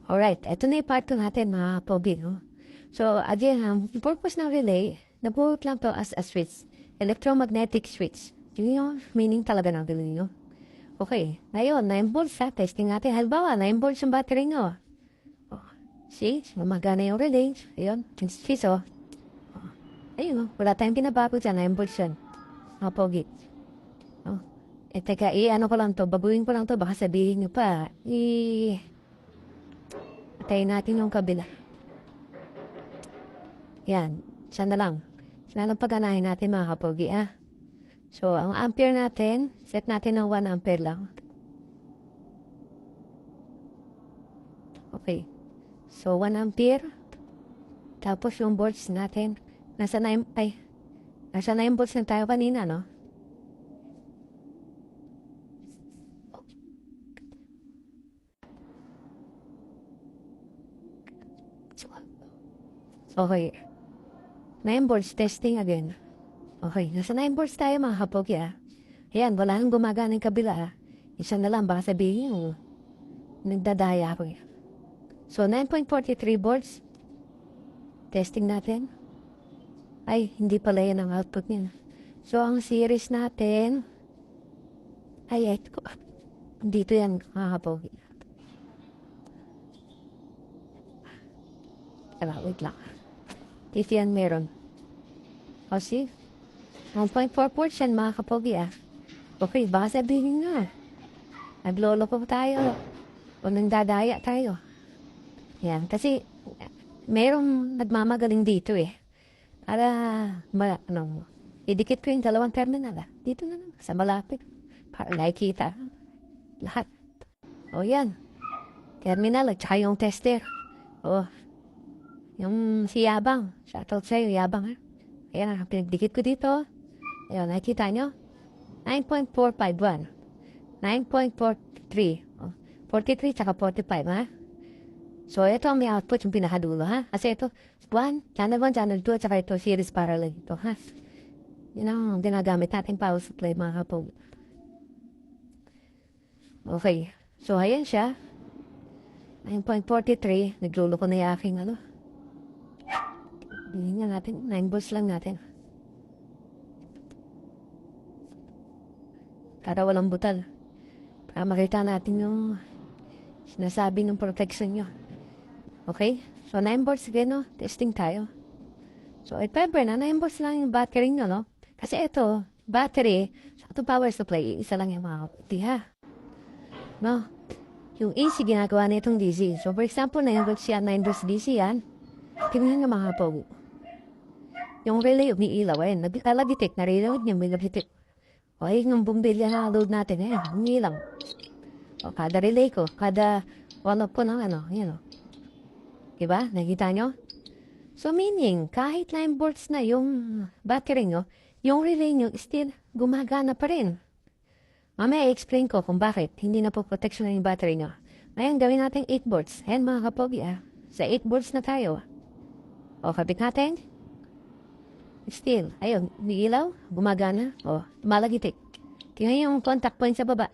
Alright, eto na yung part 2 natin mga pogi, no? So, again, ang purpose ng relay, nabuot lang to as a switch. Electromagnetic switch. Yun yung meaning talaga ng relay, no? Okay, ngayon, 9 volts ha, testing natin. Halimbawa, 9 volts yung battery nyo. Oh, see, gumagana yung relay. Ayun, switch, oh. Ayun, oh, wala tayong pinabago dyan, 9 volts yan. Mga pogi. Oh. Teka, ano ko lang to, baguhin ko lang to, baka sabihin nyo pa, Tayo natin yung kabila. Yan. Siya na lang. Siya na lang paganahin natin mga kapogi, ah. So, ang ampere natin, set natin ng 1 ampere lang. Okay. So, 1 ampere. Tapos yung volts natin, nasa 9 volts na tayo kanina, no? Okay. 9 volts testing again. Okay, nasa 9 volts tayo mga kapogi, ah. Ayan, wala nang gumagana yung kabila, ah. Isa na lang, baka sabihin yung nagdadaya ako. So, 9.43 volts. Testing natin. Ay, hindi pala yan ang output niya. So, ang series natin, ay, ito. Dito yan, mga kapogi. Wait lang. Dito yan meron. O, see? 1.4 volts yan, mga kapogi, ah. Okay, baka sabihin nga. Naglolo po tayo. O nagdadaya tayo. Yan, kasi merong nagmamagaling dito eh. Para, idikit ko yung dalawang terminal ah. Dito na lang, sa malapit. Para nakikita. Lahat. O yan. Terminal at saka yung tester. O, yung si Yabang. Shoutout sa'yo, Yabang ha. Ayan, pinagdikit ko dito. Ayan, nakikita nyo? 9.451. 9.43. 43 tsaka 45, ha? So, ito ang may output yung pinakadulo, ha? Kasi ito, 1, channel 1, channel 2, tsaka ito, series parallel ito, ha? Yun ang ginagamit natin power supply, mga kapog. Okay. So, ayan siya. 9.43. Naglulo ko na yung aking, Hindi nga natin, 9 volts lang natin. Para walang butal. Para makita natin yung sinasabi ng protection nyo. Okay? So, 9 volts again, no? Testing tayo. So, remember na 9 volts lang yung battery nyo, no? Kasi ito, battery, sa ito power supply, isa lang yung mga kapatid, ha? No? Yung AC, ginagawa na itong DC. So, for example, 9 volts yan, 9 volts DC yan. Tingnan nga mga kapag. Yung relay, umiilaw, ayun. Naglalagitик, narinig niya, may lagitik. O, ayun yung bumbilya na load natin, ayun, umiilaw. O, kada relay ko, kada one ko ng yan o. Diba? Nakita nyo? So, meaning, kahit 9 volts na yung battery nyo, yung relay nyo still gumagana pa rin. Mamaya i-explain ko kung bakit hindi na po protection yung battery nyo. Ngayon, gawin natin 8 volts. Ayan mga kapogi, sa 8 volts na tayo. O, kapit natin. Still, ayun, umiilaw, gumagana, o, malagitik. Tingnan yung contact point sa baba.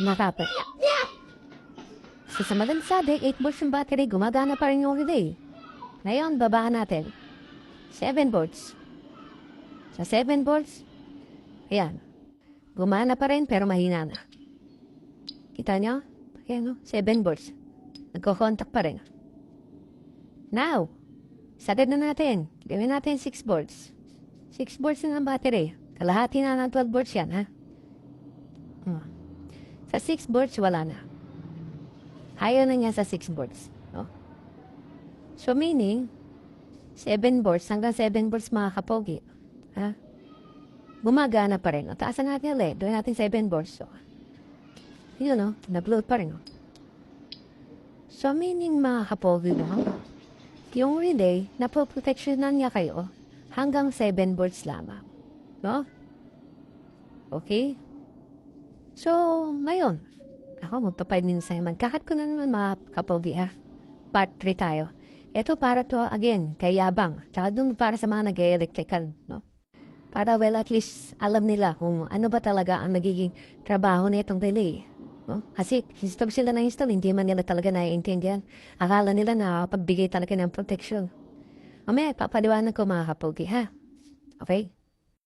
Nakapit. So, sa madaling sabi, 8 volts yung battery, gumagana pa rin yung relay. Ngayon, babaan natin. 7 volts. Sa 7 volts, ayan, gumana pa rin, pero mahina na. Kita nyo? Ayan, no? 7 volts. Nagko-contact pa rin. Now, started na natin. Gawin natin 6 volts. 6 volts na ng battery. Kalahati na ng 12 volts yan, ha? Sa 6 volts, wala na. Higher na niya sa 6 volts. No? So, meaning, 7 volts hanggang 7 volts mga kapogi. Ha? Gumagana pa rin. O, taasan natin ulit. Doon natin 7 volts. So, yun, no? Nag-load pa rin, no? So, meaning mga kapogi, no? Yung relay, napoproteksyonan niya kayo hanggang 7 volts lamang. No? Okay? So, ngayon, ako magpapainin sa'yo. Magkakat ko na naman mga kapogi, ha? Part 3 tayo. Ito para to, again, kay Yabang. Tsaka dun para sa mga nag-electrical, no? Para, well, at least alam nila kung ano ba talaga ang nagiging trabaho na itong relay. No? Kasi install sila na install, hindi man nila talaga naiintindihan. Akala nila na pagbigay talaga ng protection. Mamaya, papaliwanag ko mga kapogi, ha? Okay?